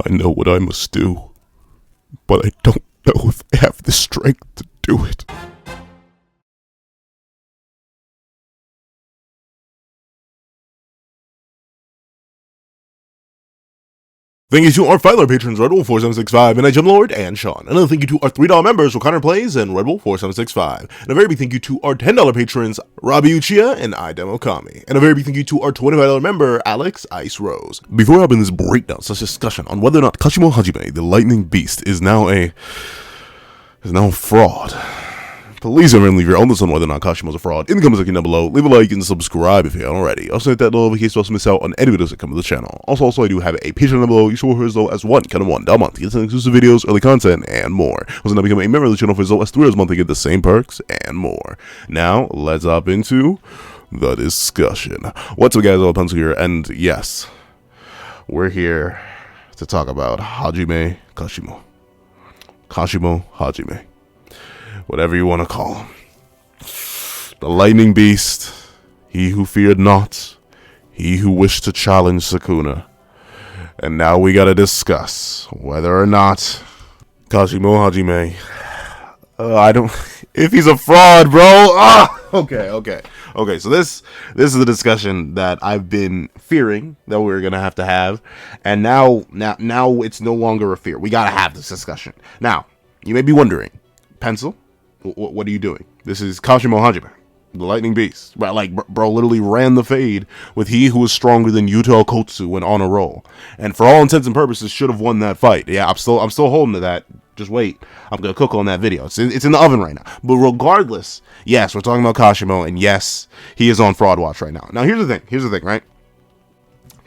I know what I must do, but I don't know if I have the strength to do it. Thank you to our $5 patrons, Red Bull 4765, and Jim Lord, and Sean. Another thank you to our $3 members, Connor Plays, and Red Bull 4765. And a very big thank you to our $10 patrons, Robbie Uchiha and iDemoKami. And a very big thank you to our $25 member, Alex Ice Rose. Before having this breakdown, such discussion on whether or not Kashimo Hajime, the lightning beast, is now a fraud. Please remember to leave your own thoughts on whether or not Kashimo's a fraud in the comments section down below. Leave a like and subscribe if you haven't already. Also hit that little notification so you don't miss out on any videos that come to the channel. Also, I do have a Patreon down below. You should work for as low as $1 a month. Get some exclusive videos, early content, and more. Also, now become a member of the channel for as low as $3 a month to get the same perks and more. Now, let's hop into the discussion. What's up, guys? All Pencil here, and yes, we're here to talk about Hajime Kashimo. Kashimo Hajime. Whatever you want to call him. The lightning beast, he who feared not, he who wished to challenge Sukuna. And now we gotta discuss whether or not Kashimo Hajime, if he's a fraud, bro. Okay, so this is the discussion that I've been fearing that we're gonna have to have. And now it's no longer a fear. We gotta have this discussion. Now, you may be wondering, Pencil, what are you doing? This is Kashimo Hajime, the lightning beast. Right, like, bro literally ran the fade with he who is stronger than Yuta Okotsu when on a roll, and for all intents and purposes should have won that fight. Yeah, I'm still holding to that. Just wait, I'm gonna cook on that video. It's in the oven right now. But regardless, yes, we're talking about Kashimo, and yes, he is on fraud watch right now. Now here's the thing, right?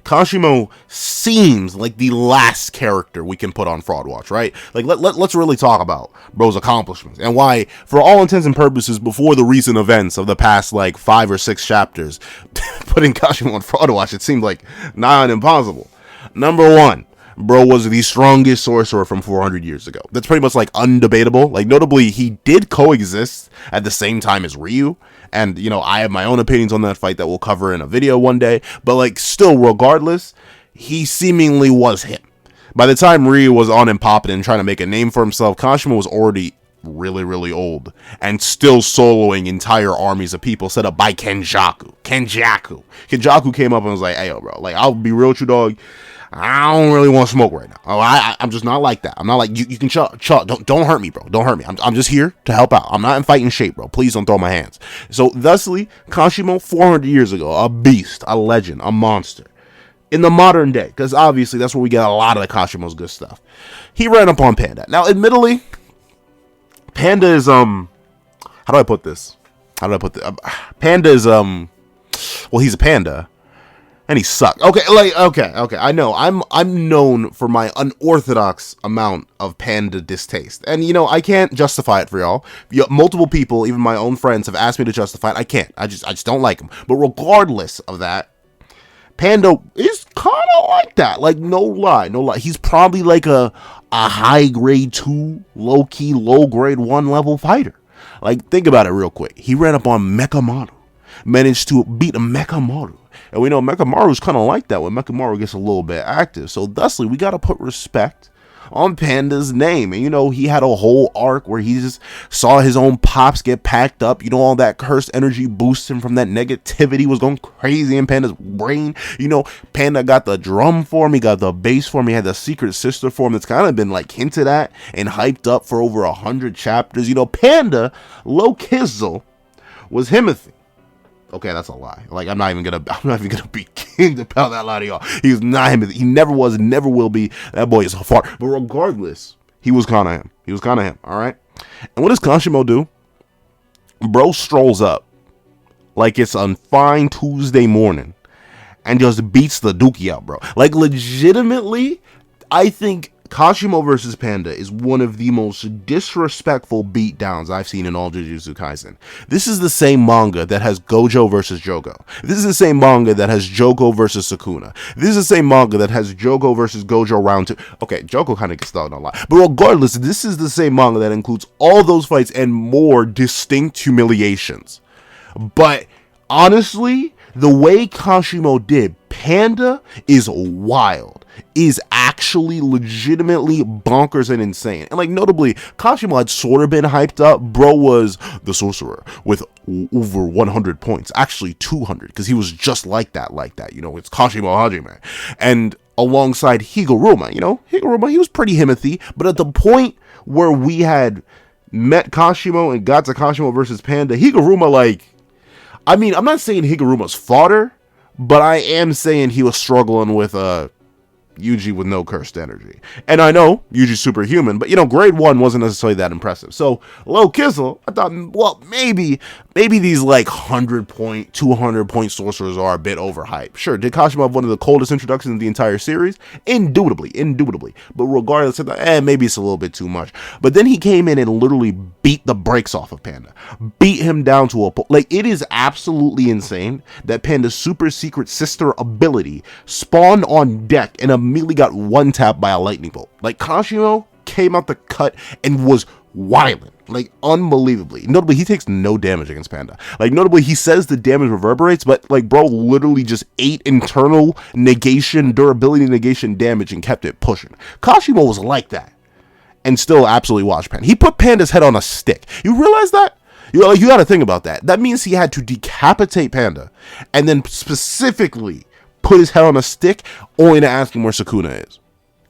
Kashimo seems like the last character we can put on fraud watch, right? Like, let's really talk about bro's accomplishments and why, for all intents and purposes, before the recent events of the past like 5 or 6 chapters, putting Kashimo on fraud watch, it seemed like nigh on impossible. Number one, bro was the strongest sorcerer from 400 years ago. That's pretty much like undebatable. Like, notably, he did coexist at the same time as Ryu. And, you know, I have my own opinions on that fight that we'll cover in a video one day. But, like, still, regardless, he seemingly was him. By the time Ryu was on and popping and trying to make a name for himself, Kashimo was already really, really old. And still soloing entire armies of people set up by Kenjaku. Kenjaku came up and was like, hey, yo, bro, like, I'll be real with you, dog. I don't really want to smoke right now. Oh, I'm just not like that. I'm not like, you can chill. Don't hurt me, bro. Don't hurt me. I'm just here to help out. I'm not in fighting shape, bro. Please don't throw my hands. So, thusly, Kashimo, 400 years ago, a beast, a legend, a monster. In the modern day, because obviously that's where we get a lot of the Kashimo's good stuff. He ran up on Panda. Now, admittedly, Panda is, how do I put this? Panda is, well, he's a panda. And he sucked. Okay. I know. I'm known for my unorthodox amount of panda distaste, and you know I can't justify it for y'all. Multiple people, even my own friends, have asked me to justify it. I can't. I just don't like him. But regardless of that, Panda is kind of like that. Like, no lie. He's probably like a high grade 2, low key, low grade 1 level fighter. Like, think about it real quick. He ran up on Mekamaru, managed to beat Mekamaru. And we know Mekamaru's kind of like that when Mekamaru gets a little bit active. So thusly, we got to put respect on Panda's name. And, you know, he had a whole arc where he just saw his own pops get packed up. You know, all that cursed energy boosting from that negativity was going crazy in Panda's brain. You know, Panda got the drum form. He got the bass form. He had the secret sister form that's kind of been like hinted at and hyped up for over 100 chapters. You know, Panda, low Kizzle, was Himothy. Okay, that's a lie. Like, I'm not even gonna begin to pound that lie to y'all. He's not him. He never was, never will be. That boy is far. But regardless, he was kind of him. All right. And what does Kashimo do? Bro strolls up like it's a fine Tuesday morning and just beats the dookie out, bro. Like, legitimately, I think Kashimo versus Panda is one of the most disrespectful beatdowns I've seen in all Jujutsu Kaisen. This is the same manga that has Gojo versus Jogo. This is the same manga that has Jogo versus Sukuna. This is the same manga that has Jogo versus Gojo round 2. Okay, Jogo kind of gets dogged a lot. But regardless, this is the same manga that includes all those fights and more distinct humiliations. But honestly, the way Kashimo did Panda is wild. is actually legitimately bonkers and insane. And like notably, Kashimo had sort of been hyped up. Bro was the sorcerer with over 100 points, actually 200, because he was just like that. You know, it's Kashimo Hajime. And alongside Higuruma, you know, he was pretty Himothy, but at the point where we had met Kashimo and got to Kashimo versus Panda, Higuruma, like, I mean, I'm not saying Higuruma's fodder, but I am saying he was struggling with Yuji with no cursed energy. And I know Yuji's superhuman, but you know, grade 1 wasn't necessarily that impressive. So low Kizzle, I thought, well, maybe these like 100 point, 200 point sorcerers are a bit overhyped. Sure, did Kashimo have one of the coldest introductions in the entire series? Indubitably. But regardless of that, maybe it's a little bit too much. But then he came in and literally beat the brakes off of Panda. Beat him down to a like, it is absolutely insane that Panda's super secret sister ability spawned on deck and immediately got one tapped by a lightning bolt. Like, Kashimo came out the cut and was wilding, like, unbelievably. Notably, he takes no damage against Panda. Like, notably, he says the damage reverberates, but like, bro literally just ate internal negation, durability negation damage and kept it pushing. Kashimo was like that and still absolutely watched Panda. He put Panda's head on a stick. You realize that? You got to think about that. That means he had to decapitate Panda and then specifically put his head on a stick only to ask him where Sukuna is.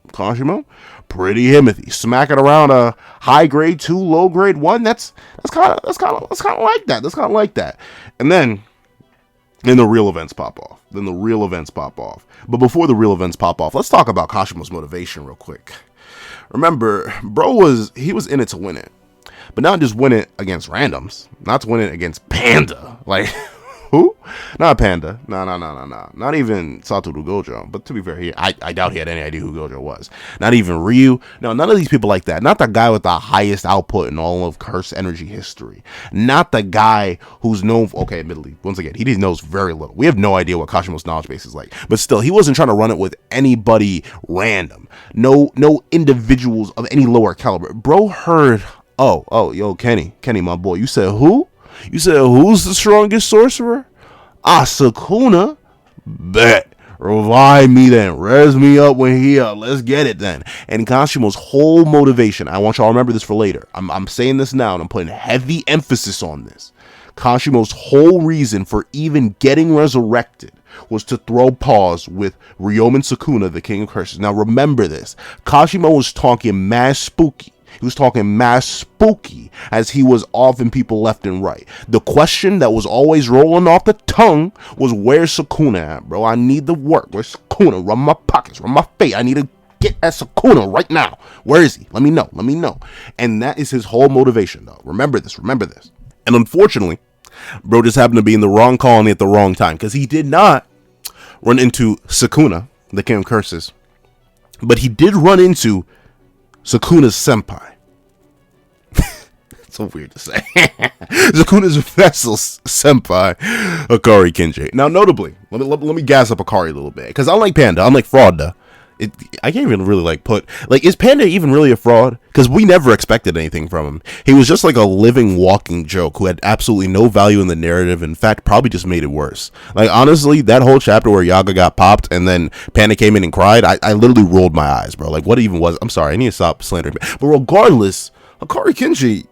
Kashimo, pretty Himothy. Smack it around a high grade 2, low grade 1. That's kind of like that. That's kind of like that. And then the real events pop off. But before the real events pop off, let's talk about Kashimo's motivation real quick. Remember, bro was in it to win it. But not just win it against randoms, not to win it against Panda. Like, who? Not Panda. No. Not even Satoru Gojo. But to be fair, I doubt he had any idea who Gojo was. Not even Ryu. No, none of these people like that. Not the guy with the highest output in all of Curse Energy history. Not the guy who's known for, okay, admittedly, once again, he knows very little. We have no idea what Kashimo's knowledge base is like. But still, he wasn't trying to run it with anybody random. No individuals of any lower caliber. Bro heard, oh, yo, Kenny, my boy, you said who? You said, who's the strongest sorcerer? Sukuna. Bet. Revive me then. Res me up when he up. Let's get it then. And Kashimo's whole motivation, I want y'all to remember this for later. I'm saying this now and I'm putting heavy emphasis on this. Kashimo's whole reason for even getting resurrected was to throw paws with Ryomen Sukuna, the King of Curses. Now remember this. Kashimo was talking mad spooky. He was talking mass spooky as he was offing people left and right. The question that was always rolling off the tongue was, where's Sukuna at, bro? I need the work. Where's Sukuna? Run my pockets, run my face. I need to get at Sukuna right now. Where is he? Let me know. And that is his whole motivation, though. Remember this. And unfortunately, bro just happened to be in the wrong colony at the wrong time, because he did not run into Sukuna, the King of Curses, but he did run into Sukuna's senpai. So weird to say. Sukuna's vessel senpai, Akari Kenji. Now, notably, let me gas up Akari a little bit, because unlike Panda, unlike Fraud, I can't even really is Panda even really a fraud? Because we never expected anything from him. He was just like a living, walking joke who had absolutely no value in the narrative. In fact, probably just made it worse. Like, honestly, that whole chapter where Yaga got popped and then Panda came in and cried, I literally rolled my eyes, bro. Like, what even was? I'm sorry, I need to stop slandering. But regardless, Akari Kenji,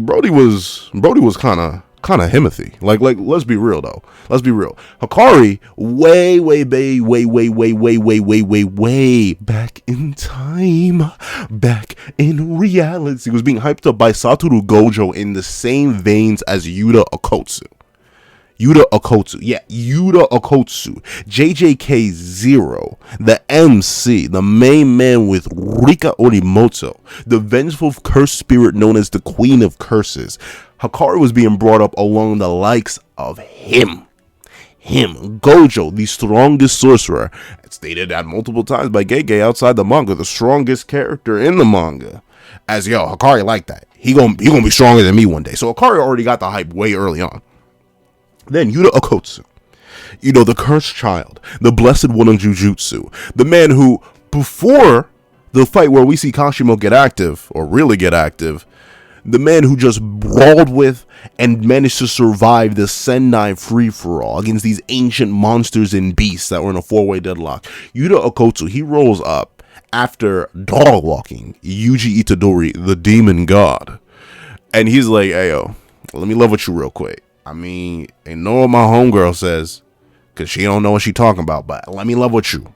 Brody was kind of Himothy. Like, let's be real though. Hikari, way back in time, back in reality, was being hyped up by Satoru Gojo in the same veins as Yuta Okotsu. Yuta Okotsu, JJK0, the MC, the main man with Rika Orimoto, the vengeful curse spirit known as the Queen of Curses. Hikari was being brought up along the likes of him, Gojo, the strongest sorcerer, stated that multiple times by Gege outside the manga, the strongest character in the manga. As Hikari like that. He gonna be stronger than me one day. So Hikari already got the hype way early on. Then Yuta Okotsu, the cursed child, the blessed one of Jujutsu, the man who, before the fight where we see Kashimo get active, or really get active, The man who just brawled with and managed to survive the Sendai free-for-all against these ancient monsters and beasts that were in a 4-way deadlock. Yuta Okotsu, he rolls up after dog walking Yuji Itadori, the demon god. And he's like, hey, yo, let me love with you real quick. I mean, ain't know what my homegirl says, because she don't know what she talking about, but let me love with you.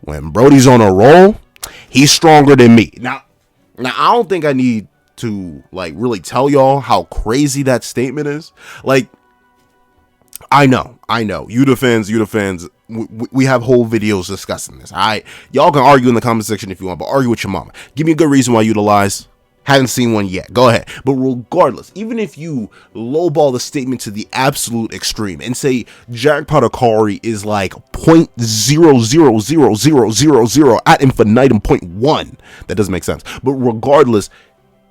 When Brody's on a roll, he's stronger than me. Now, I don't think I need to, like, really tell y'all how crazy that statement is. Like, I know. Yuta fans, we have whole videos discussing this. Y'all can argue in the comment section if you want, but argue with your mama. Give me a good reason why Yuta lies. Haven't seen one yet. Go ahead. But regardless, even if you lowball the statement to the absolute extreme and say Jackpot Akari is like 0.00000 at infinitum 0.1, that doesn't make sense. But regardless,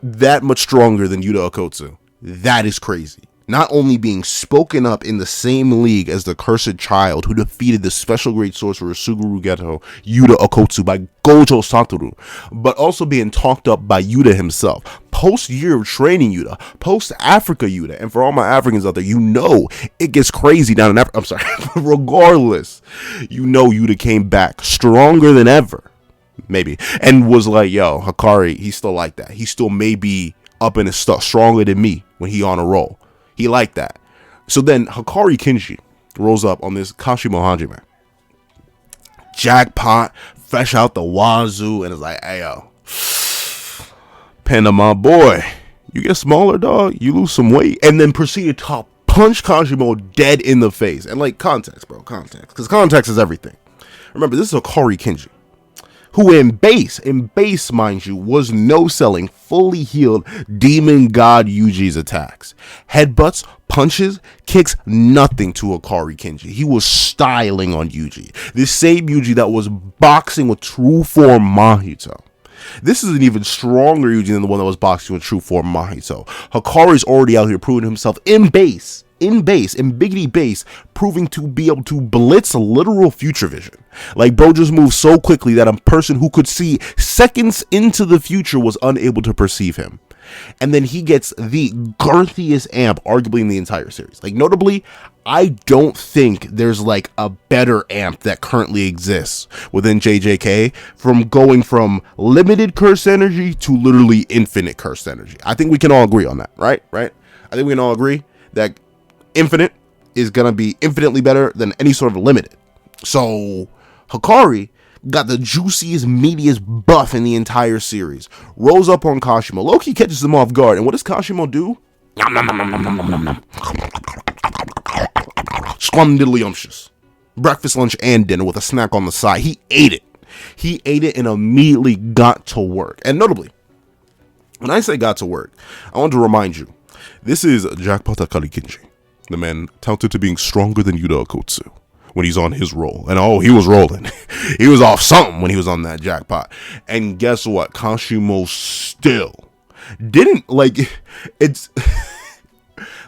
that much stronger than Yuta Okotsu. That is crazy. Not only being spoken up in the same league as the cursed child who defeated the special grade sorcerer Suguru Geto, Yuta Okotsu, by Gojo Satoru, but also being talked up by Yuta himself. Post-year of training Yuta, post-Africa Yuta, and for all my Africans out there, you know it gets crazy down in Africa. I'm sorry. Regardless, you know Yuta came back stronger than ever, maybe, and was like, yo, Hikari, he's still like that. He still may be up in his stuff, stronger than me when he on a roll. He liked that. So then Hikari Kinji rolls up on this Kashimo Hajime. Jackpot, fresh out the wazoo, and is like, hey, yo, Panda, my boy, you get smaller, dog, you lose some weight. And then proceeded to punch Kashimo dead in the face. And like, context, bro, context. Because context is everything. Remember, this is Hikari Kinji, who in base, mind you, was no-selling, fully healed demon god Yuji's attacks. Headbutts, punches, kicks, nothing to Hikari Kinji. He was styling on Yuji. This same Yuji that was boxing with true form Mahito. This is an even stronger Yuji than the one that was boxing with true form Mahito. Hikari's already out here proving himself in biggity base, proving to be able to blitz literal future vision. Like, bro just moved so quickly that a person who could see seconds into the future was unable to perceive him. And then he gets the girthiest amp, arguably in the entire series. Like, notably, I don't think there's like a better amp that currently exists within JJK from going from limited curse energy to literally infinite curse energy. I think we can all agree on that, right? I think we can all agree that infinite is gonna be infinitely better than any sort of limited. So Hikari got the juiciest, meatiest buff in the entire series. Rolls up on Kashimo. Loki catches him off guard. And what does Kashimo do? Scrumdiddlyumptious. Breakfast, lunch, and dinner with a snack on the side. He ate it and immediately got to work. And notably, when I say got to work, I want to remind you, this is Jackpot Akari Kinji, the man touted to being stronger than Yuta Okotsu when he's on his roll. And oh, he was rolling. He was off something when he was on that jackpot. And guess what? Kashimo still didn't, like, it's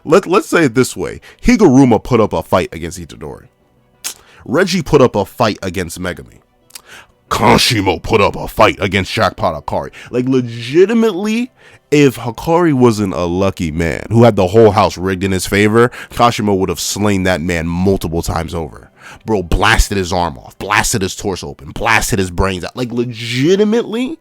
let's say it this way. Higuruma put up a fight against Itadori. Reggie put up a fight against Megami. Kashimo put up a fight against Jackpot Akari. Like, legitimately, if Hikari wasn't a lucky man who had the whole house rigged in his favor, Kashimo would have slain that man multiple times over. Bro blasted his arm off, blasted his torso open, blasted his brains out. Like, legitimately,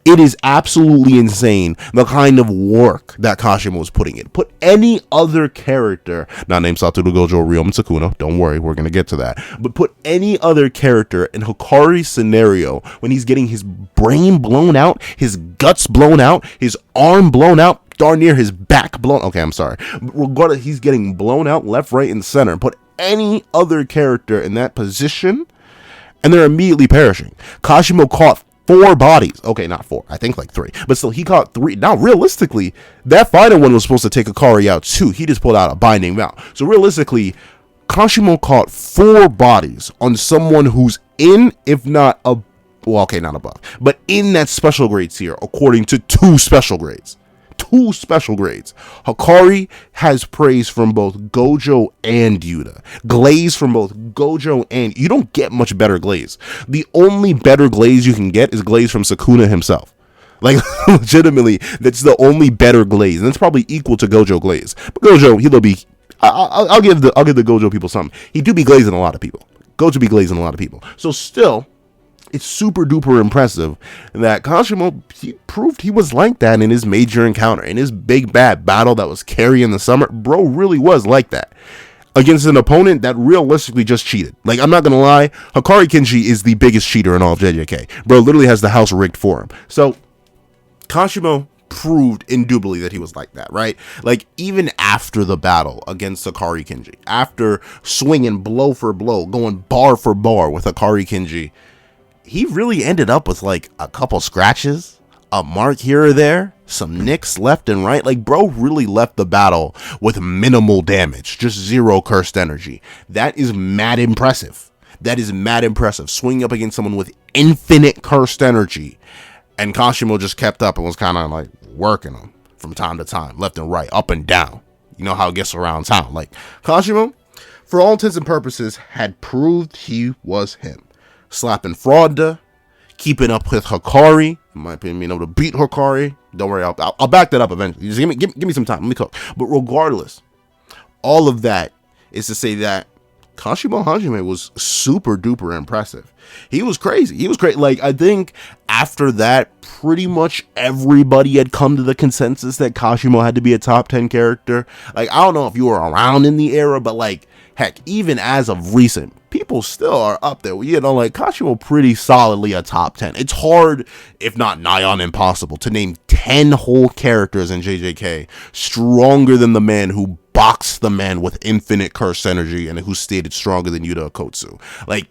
it is absolutely insane the kind of work that Kashimo was putting in. Put any other character, not named Satoru Gojo, Ryoma Sukuna, don't worry, we're going to get to that, but put any other character in Hikari's scenario when he's getting his brain blown out, his guts blown out, his arm blown out, darn near his back blown. Okay, I'm sorry. But regardless, he's getting blown out left, right, and center. Put any other character in that position, and they're immediately perishing. Kashimo caught 4 bodies. Okay, not 4. I think like 3. But still, he caught 3. Now, realistically, that final one was supposed to take Hikari out too. He just pulled out a binding vow. So realistically, Kashimo caught 4 bodies on someone who's in, if not above, well, okay, not above, but in that special grade tier, according to 2 special grades. 2 special grades. Hikari has praise from both Gojo and Yuta. Glaze from both Gojo and... You don't get much better glaze. The only better glaze you can get is glaze from Sukuna himself. Like, legitimately, that's the only better glaze, and it's probably equal to Gojo glaze. But Gojo, he'll be. I'll give the Gojo people something. He do be glazing a lot of people. Gojo be glazing a lot of people. So still, it's super duper impressive that Kashimo, he proved he was like that in his major encounter, in his big bad battle that was carrying the summer. Bro really was like that against an opponent that realistically just cheated. Like, I'm not gonna lie, Hikari Kenji is the biggest cheater in all of JJK. Bro literally has the house rigged for him. So Kashimo proved indubitably that he was like that, right? Like, even after the battle against Hikari Kenji, after swinging blow for blow, going bar for bar with Hikari Kenji, he really ended up with like a couple scratches, a mark here or there, some nicks left and right. Like, bro really left the battle with minimal damage, just 0 cursed energy. That is mad impressive. That is mad impressive. Swinging up against someone with infinite cursed energy. And Kashimo just kept up and was kind of like working him from time to time, left and right, up and down. You know how it gets around town. Like, Kashimo, for all intents and purposes, had proved he was him. Slapping Frauda, keeping up with Hikari, in my opinion, being able to beat Hikari. Don't worry, I'll back that up eventually. Just give me some time. Let me cook. But regardless, all of that is to say that Kashimo Hajime was super duper impressive. He was crazy. He was great. Like, I think after that, pretty much everybody had come to the consensus that Kashimo had to be a top 10 character. Like, I don't know if you were around in the era, but like, heck, even as of recent, people still are up there. You know, like, Kashimo pretty solidly a top 10. It's hard, if not nigh on impossible, to name 10 whole characters in JJK stronger than the man who boxed the man with infinite curse energy and who stated stronger than Yuta Okotsu. Like,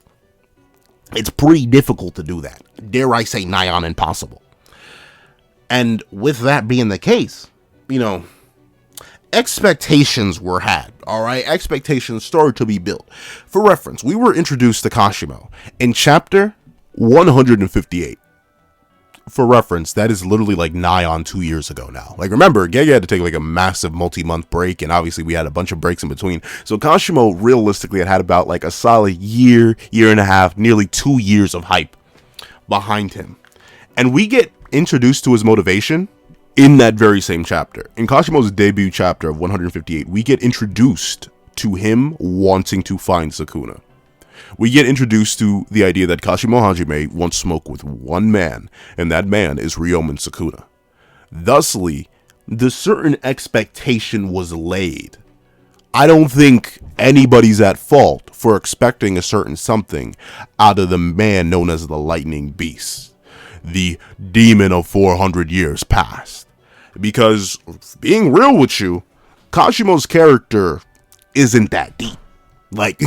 it's pretty difficult to do that. Dare I say nigh on impossible. And with that being the case, you know, expectations were had, all right? Expectations started to be built. For reference, we were introduced to Kashimo in chapter 158. For reference, that is literally like nigh on 2 years ago now. Like, remember, Gege had to take like a massive multi-month break, and obviously we had a bunch of breaks in between. So Kashimo realistically had about like a solid year and a half, nearly 2 years of hype behind him. And we get introduced to his motivation in that very same chapter. In Kashimo's debut chapter of 158, we get introduced to him wanting to find Sukuna. We get introduced to the idea that Kashimo Hajime wants smoke with one man, and that man is Ryomen Sukuna. Thusly, the certain expectation was laid. I don't think anybody's at fault for expecting a certain something out of the man known as the Lightning Beast, the demon of 400 years past. Because, being real with you, Kashimo's character isn't that deep. Like,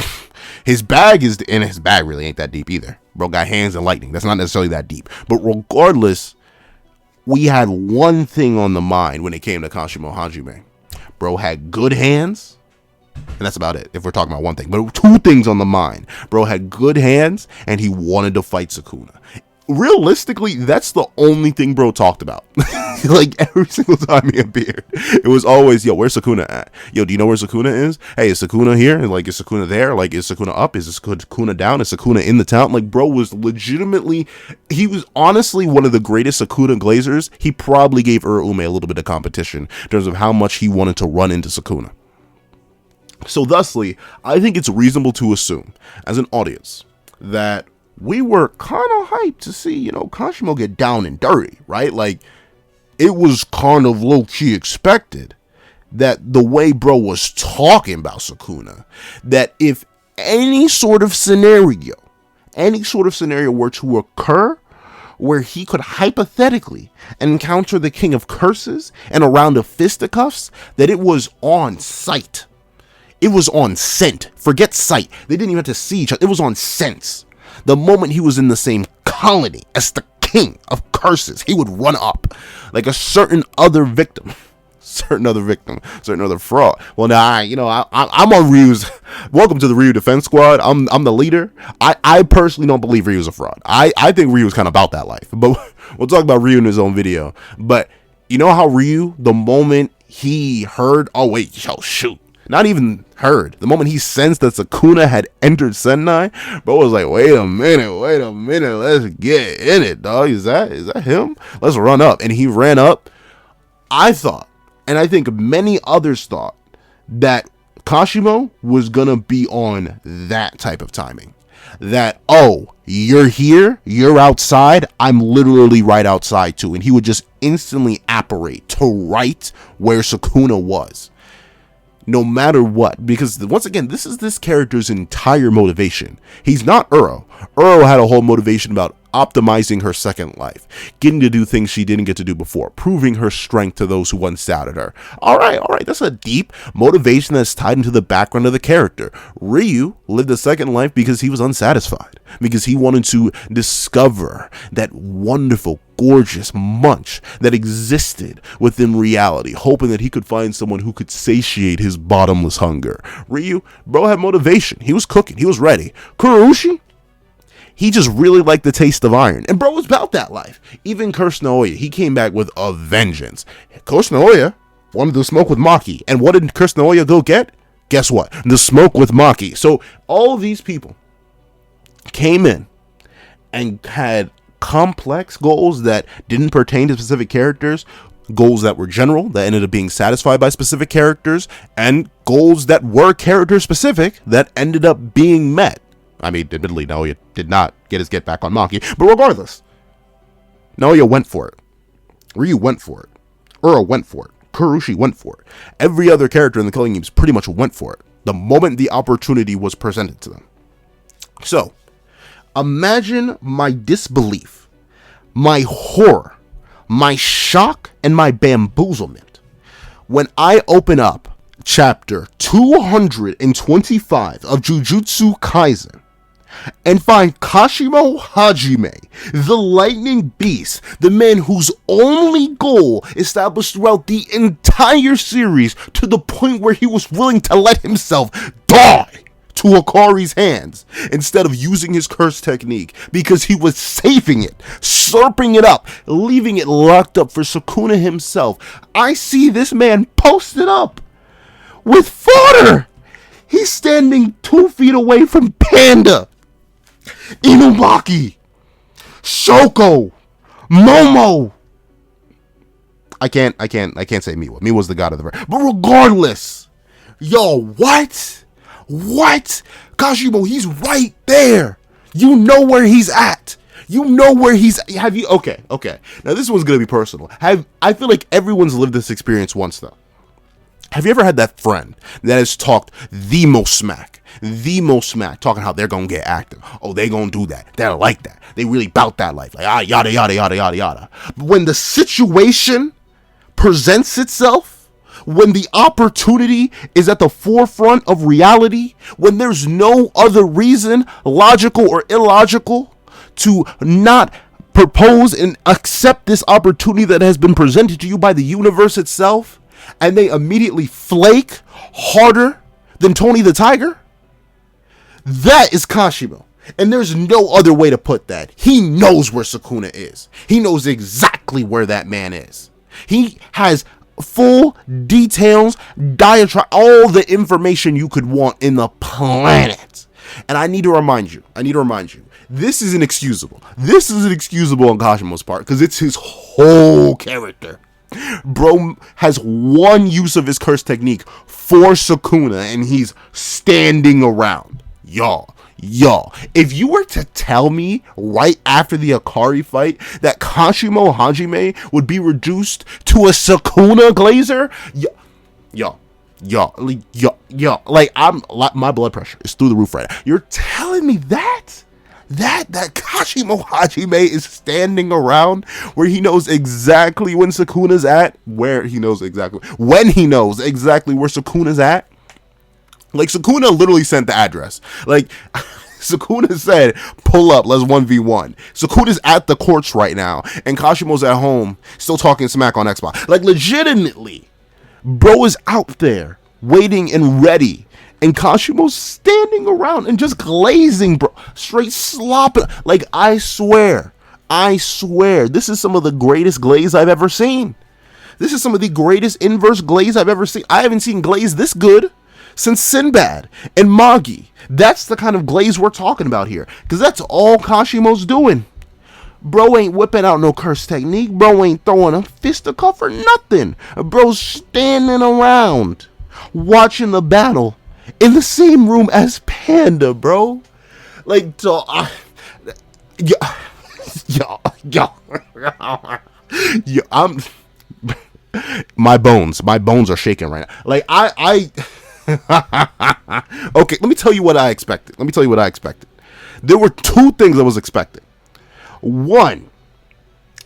his bag really ain't that deep either. Bro got hands and lightning. That's not necessarily that deep. But regardless, we had one thing on the mind when it came to Kashimo Hajime. Bro had good hands, and that's about it, if we're talking about one thing. But 2 things on the mind. Bro had good hands, and he wanted to fight Sukuna. Realistically, that's the only thing bro talked about. Like, every single time he appeared, it was always, yo, where's Sukuna at? Yo, do you know where Sukuna is? Hey, is Sukuna here? And like, is Sukuna there? Like, is Sukuna up? Is Sukuna down? Is Sukuna in the town? Like, bro was legitimately, he was honestly one of the greatest Sukuna glazers. He probably gave Urume a little bit of competition in terms of how much he wanted to run into Sukuna. So thusly, I think it's reasonable to assume, as an audience, that we were kind of hyped to see, you know, Kashimo get down and dirty, right? Like, it was kind of low-key expected that the way bro was talking about Sukuna, that if any sort of scenario were to occur where he could hypothetically encounter the King of Curses and a round of fisticuffs, that it was on sight. It was on scent. Forget sight. They didn't even have to see each other. It was on sense. The moment he was in the same colony as the King of Curses, he would run up like a certain other certain other fraud. Well, now, I'm on Ryu's. Welcome to the Ryu Defense Squad. I'm the leader. I personally don't believe Ryu's a fraud. I think Ryu's kind of about that life. But we'll talk about Ryu in his own video. But you know how Ryu, the moment he heard, oh wait, yo, shoot. Not even The moment he sensed that Sukuna had entered Sentai, bro was like, wait a minute, let's get in it, dog. Is that him? Let's run up. And he ran up. I thought, and I think many others thought, that Kashimo was gonna be on that type of timing. That, oh, you're here, you're outside, I'm literally right outside too. And he would just instantly apparate to right where Sukuna was. No matter what, because once again, this is this character's entire motivation. He's not Uro. Uro had a whole motivation about optimizing her second life, getting to do things she didn't get to do before, proving her strength to those who once doubted her. All right, that's a deep motivation that's tied into the background of the character. Ryu lived a second life because he was unsatisfied, because he wanted to discover that wonderful, gorgeous munch that existed within reality, hoping that he could find someone who could satiate his bottomless hunger. Ryu, bro, had motivation. He was cooking. He was ready. Kurushi, he just really liked the taste of iron. And bro was about that life. Even Curse Naoya, he came back with a vengeance. Curse Naoya wanted to smoke with Maki. And what did Curse Naoya go get? Guess what? The smoke with Maki. So all these people came in and had complex goals that didn't pertain to specific characters, goals that were general, that ended up being satisfied by specific characters, and goals that were character specific that ended up being met. I mean, admittedly, Naoya did not get his get back on Maki, but regardless, Naoya went for it. Ryu went for it. Uro went for it. Kurushi went for it. Every other character in the Killing Games pretty much went for it the moment the opportunity was presented to them. So, imagine my disbelief, my horror, my shock, and my bamboozlement when I open up chapter 225 of Jujutsu Kaisen and find Kashimo Hajime, the lightning beast, the man whose only goal established throughout the entire series to the point where he was willing to let himself die to Hikari's hands instead of using his curse technique because he was saving it, slurping it up, leaving it locked up for Sukuna himself. I see this man posted up with fodder. He's standing 2 feet away from Panda, Inumaki, Shoko, Momo. I can't say Miwa. Miwa's the god of the verse. But regardless, yo, what? Kashimo, he's right there. You know where he's at. Have you? Okay. Now this one's gonna be personal. I feel like everyone's lived this experience once though. Have you ever had that friend that has talked the most smack, talking how they're gonna get active? Oh, they gonna do that. They're like that. They really bout that life. Like, yada, yada, yada, yada, yada. But when the situation presents itself, when the opportunity is at the forefront of reality, when there's no other reason, logical or illogical, to not propose and accept this opportunity that has been presented to you by the universe itself, and they immediately flake harder than Tony the Tiger, that is Kashimo. And there's no other way to put that. He knows where Sukuna is. He knows exactly where that man is. He has full details, diatribe, all the information you could want in the planet. And I need to remind you, this is inexcusable. This is inexcusable on Kashimo's part because it's his whole character. Bro has one use of his curse technique for Sukuna and he's standing around. Y'all, if you were to tell me right after the Hikari fight that Kashimo Hajime would be reduced to a Sukuna glazer, my blood pressure is through the roof right now. You're telling me that Kashimo Hajime is standing around where he knows exactly when Sukuna's at, when he knows exactly where Sukuna's at. Like, Sukuna literally sent the address. Like, Sukuna said, pull up, let's 1v1. Sukuna's at the courts right now, and Kashimo's at home, still talking smack on Xbox. Like, legitimately, bro is out there, waiting and ready. And Kashimo's standing around and just glazing, bro. Straight slopping. Like, I swear, this is some of the greatest glaze I've ever seen. This is some of the greatest inverse glaze I've ever seen. I haven't seen glaze this good since Sinbad and Magi. That's the kind of glaze we're talking about here, because that's all Kashimo's doing. Bro ain't whipping out no curse technique. Bro ain't throwing a fisticuff or nothing. Bro's standing around watching the battle in the same room as Panda, bro. Like, so, I'm my bones are shaking right now. Like, okay, let me tell you what I expected. There were two things I was expecting. One,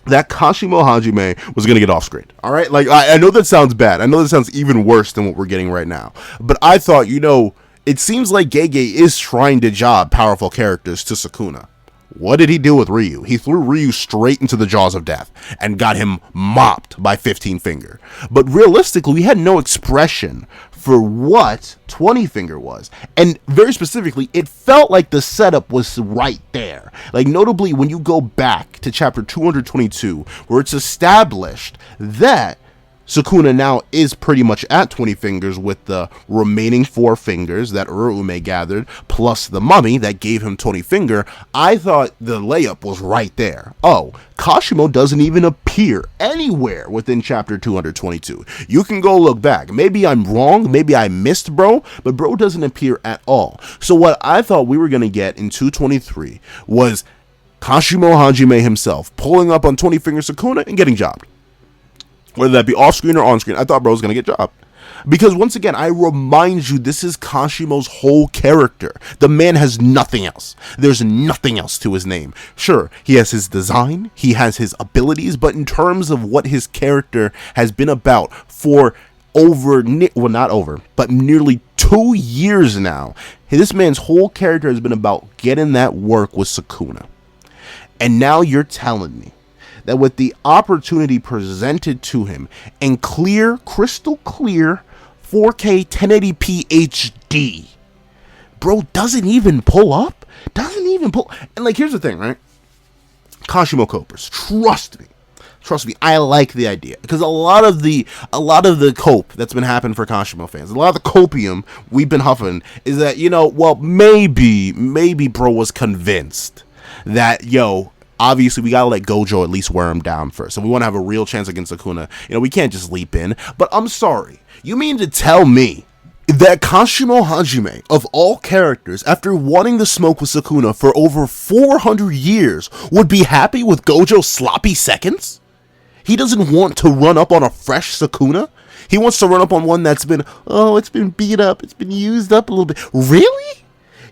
that Kashimo Hajime was going to get off screen. All right? Like, I know that sounds bad. I know that sounds even worse than what we're getting right now. But I thought, it seems like Gege is trying to job powerful characters to Sukuna. What did he do with Ryu? He threw Ryu straight into the jaws of death and got him mopped by 15 Finger. But realistically, we had no expression for what 20 Finger was. And very specifically, it felt like the setup was right there. Like, notably, when you go back to chapter 222, where it's established that Sukuna now is pretty much at 20 Fingers with the remaining 4 fingers that Urume gathered, plus the mummy that gave him 20 Finger. I thought the layup was right there. Oh, Kashimo doesn't even appear anywhere within chapter 222. You can go look back. Maybe I'm wrong. Maybe I missed bro, but bro doesn't appear at all. So what I thought we were going to get in 223 was Kashimo Hajime himself pulling up on 20 Finger Sukuna and getting jobbed. Whether that be off screen or on screen, I thought bro was going to get jobbed. Because once again, I remind you, this is Kashimo's whole character. The man has nothing else. There's nothing else to his name. Sure, he has his design, he has his abilities, but in terms of what his character has been about for nearly 2 years now, this man's whole character has been about getting that work with Sukuna. And now you're telling me that with the opportunity presented to him in crystal clear 4K 1080p HD, bro doesn't even pull up. And like, here's the thing, right? Kashimo Copers, trust me, I like the idea, because a lot of the cope that's been happening for Kashimo fans, a lot of the copium we've been huffing is that, maybe bro was convinced that, obviously, we gotta let Gojo at least wear him down first. So we want to have a real chance against Sukuna. We can't just leap in. But I'm sorry. You mean to tell me that Kashimo Hajime, of all characters, after wanting to smoke with Sukuna for over 400 years, would be happy with Gojo's sloppy seconds? He doesn't want to run up on a fresh Sukuna? He wants to run up on one that's been, it's been beat up, it's been used up a little bit. Really?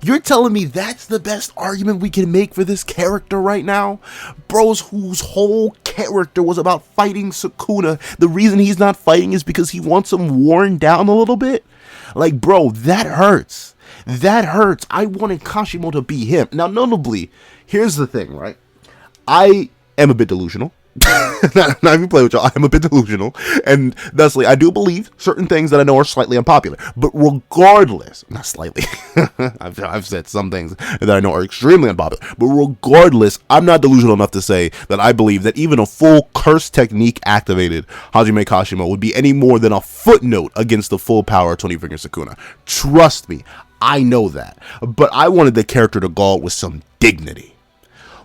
You're telling me that's the best argument we can make for this character right now? Bros whose whole character was about fighting Sukuna. The reason he's not fighting is because he wants him worn down a little bit? Like, bro, that hurts. I wanted Kashimo to be him. Now, notably, here's the thing, right? I am a bit delusional. Not even play with y'all. I'm a bit delusional, and thusly I do believe certain things that I know are slightly unpopular. But regardless, not slightly, I've said some things that I know are extremely unpopular. But regardless, I'm not delusional enough to say that I believe that even a full curse technique activated Hajime Kashimo would be any more than a footnote against the full power of 20 Finger Sukuna. Trust me, I know that. But I wanted the character to go out with some dignity,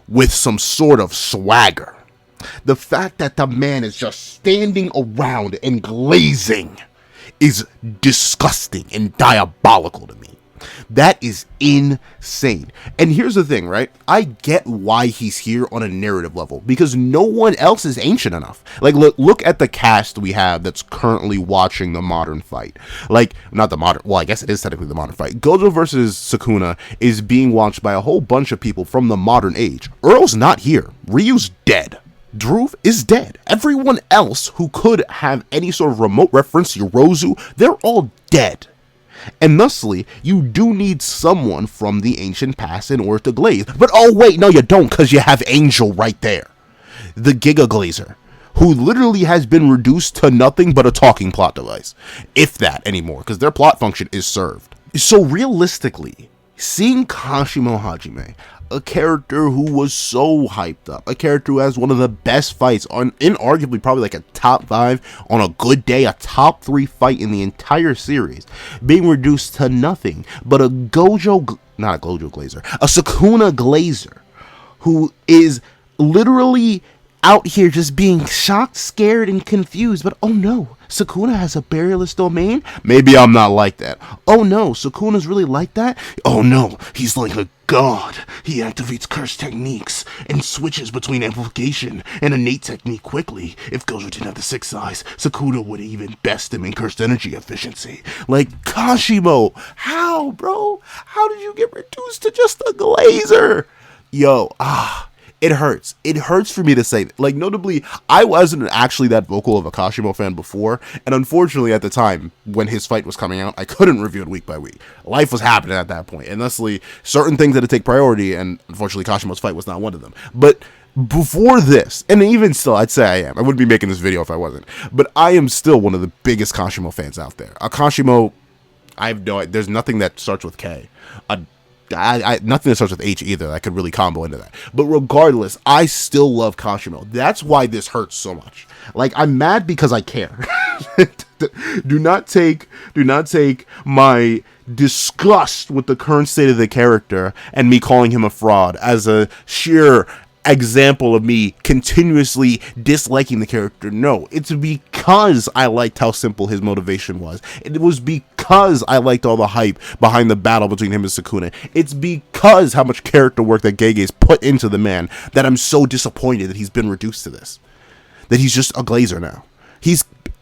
with some sort of swagger. The fact that the man is just standing around and glazing is disgusting and diabolical to me. That is insane. And here's the thing, right? I get why he's here on a narrative level, because no one else is ancient enough. Like, look at the cast we have that's currently watching the modern fight. Like, not the modern, well, I guess it is technically the modern fight. Gojo versus Sukuna is being watched by a whole bunch of people from the modern age. Earl's not here. Ryu's dead. Dhruv is dead. Everyone else who could have any sort of remote reference to Yorozu, they're all dead. And thusly, you do need someone from the ancient past in order to glaze. But oh wait, no you don't, because you have Angel right there. The Giga Glazer, who literally has been reduced to nothing but a talking plot device. If that anymore, because their plot function is served. So realistically, seeing Kashimo Hajime, a character who was so hyped up, a character who has one of the best fights on, inarguably probably like a top 5, on a good day, a top 3 fight in the entire series, being reduced to nothing but a Sukuna Glazer, who is literally out here just being shocked, scared, and confused. But oh no, Sukuna has a barrierless domain? Maybe I'm not like that. Oh no, Sukuna's really like that? Oh no, he's like a god. He activates curse techniques and switches between amplification and innate technique quickly. If Gojo didn't have the 6 eyes, Sukuna would even best him in cursed energy efficiency. Like, Kashimo, how, bro? How did you get reduced to just a Glazer? Yo, it hurts. It hurts for me to say that. Like, notably, I wasn't actually that vocal of a Kashimo fan before, and unfortunately at the time, when his fight was coming out, I couldn't review it week by week. Life was happening at that point, and thusly, certain things had to take priority, and unfortunately Kashimo's fight was not one of them. But before this, and even still, I'd say I am. I wouldn't be making this video if I wasn't. But I am still one of the biggest Kashimo fans out there. A Kashimo, there's nothing that starts with K. Nothing that starts with H either. I could really combo into that. But regardless, I still love Kashimo. That's why this hurts so much. Like, I'm mad because I care. Do not take my disgust with the current state of the character and me calling him a fraud as a sheer example of me continuously disliking the character. No, it's because I liked how simple his motivation was. It was because I liked all the hype behind the battle between him and Sukuna. It's because how much character work that Gege's put into the man that I'm so disappointed that he's been reduced to this. That he's just a Glazer now.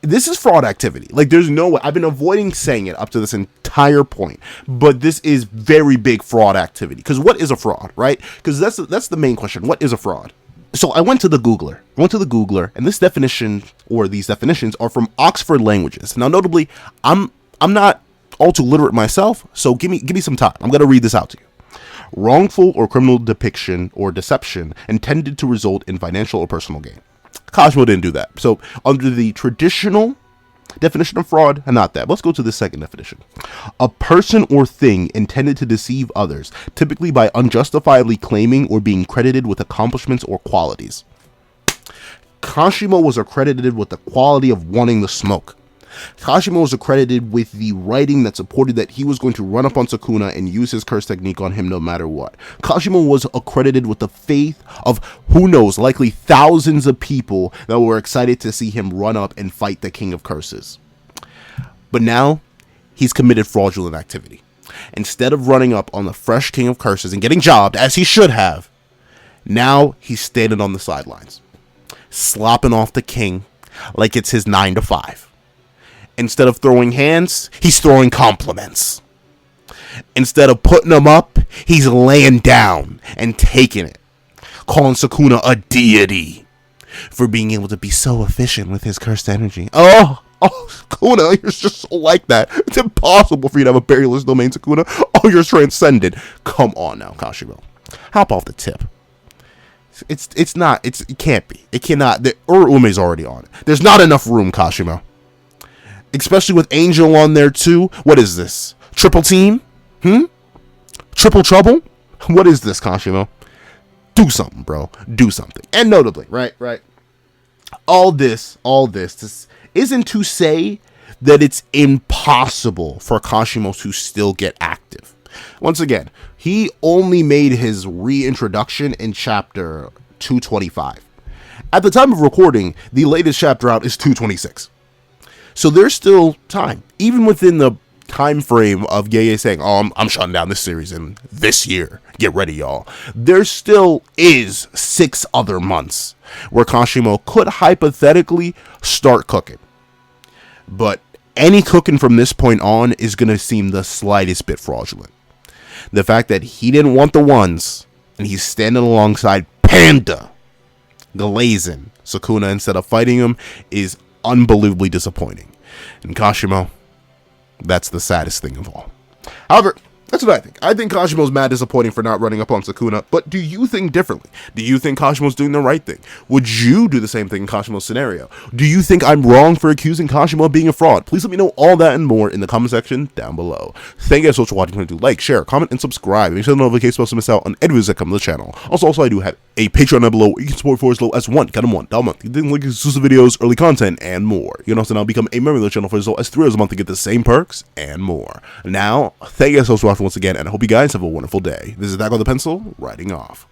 This is fraud activity. Like, there's no way. I've been avoiding saying it up to this entire point, but this is very big fraud activity. Because what is a fraud, right? Because that's the main question. What is a fraud? So I went to the Googler, and this definition, or these definitions, are from Oxford Languages. Now, notably, I'm not all too literate myself, so give me some time. I'm gonna read this out to you. Wrongful or criminal depiction or deception intended to result in financial or personal gain. Kashimo didn't do that. So under the traditional definition of fraud, not that. Let's go to the second definition. A person or thing intended to deceive others, typically by unjustifiably claiming or being credited with accomplishments or qualities. Kashimo was accredited with the quality of wanting the smoke. Kashimo was accredited with the writing that supported that he was going to run up on Sukuna and use his curse technique on him no matter what. Kashimo was accredited with the faith of, who knows, likely thousands of people that were excited to see him run up and fight the King of Curses. But now, he's committed fraudulent activity. Instead of running up on the fresh King of Curses and getting jobbed, as he should have, now he's standing on the sidelines, slopping off the king like it's his 9 to 5. Instead of throwing hands, he's throwing compliments. Instead of putting them up, he's laying down and taking it, calling Sukuna a deity for being able to be so efficient with his cursed energy. Oh, Sukuna, you're just so like that. It's impossible for you to have a barrierless domain, Sukuna. Oh, you're transcendent. Come on now, Kashimo. Hop off the tip. It can't be. It cannot. The Urume's already on it. There's not enough room, Kashimo. Especially with Angel on there too. What is this? Triple team? Triple trouble? What is this, Kashimo? Do something, bro. Do something. And notably, right? All this isn't to say that it's impossible for Kashimo to still get active. Once again, he only made his reintroduction in chapter 225. At the time of recording, the latest chapter out is 226. So there's still time, even within the time frame of Gege saying, "Oh, I'm shutting down this series in this year. Get ready, y'all." There still is 6 other months where Kashimo could hypothetically start cooking. But any cooking from this point on is going to seem the slightest bit fraudulent. The fact that he didn't want the ones, and he's standing alongside Panda, glazing Sukuna instead of fighting him, is unbelievably disappointing. And Kashimo, that's the saddest thing of all. However, That's what I think. I think Kashimo's mad disappointing for not running up on Sukuna, but do you think differently? Do you think Kashimo's doing the right thing? Would you do the same thing in Kashimo's scenario? Do you think I'm wrong for accusing Kashimo of being a fraud? Please let me know all that and more in the comment section down below. Thank you guys so much for watching. Do like, share, comment, and subscribe. Make sure the notification bell to miss out on any videos that come to the channel. Also, I do have a Patreon down below where you can support for as low as $1 a month. You can link exclusive videos, early content, and more. You can also now become a member of the channel for as low as $3 a month to get the same perks and more. Now, thank you guys so much for watching once again, and I hope you guys have a wonderful day. This is Attack on the Pencil, writing off.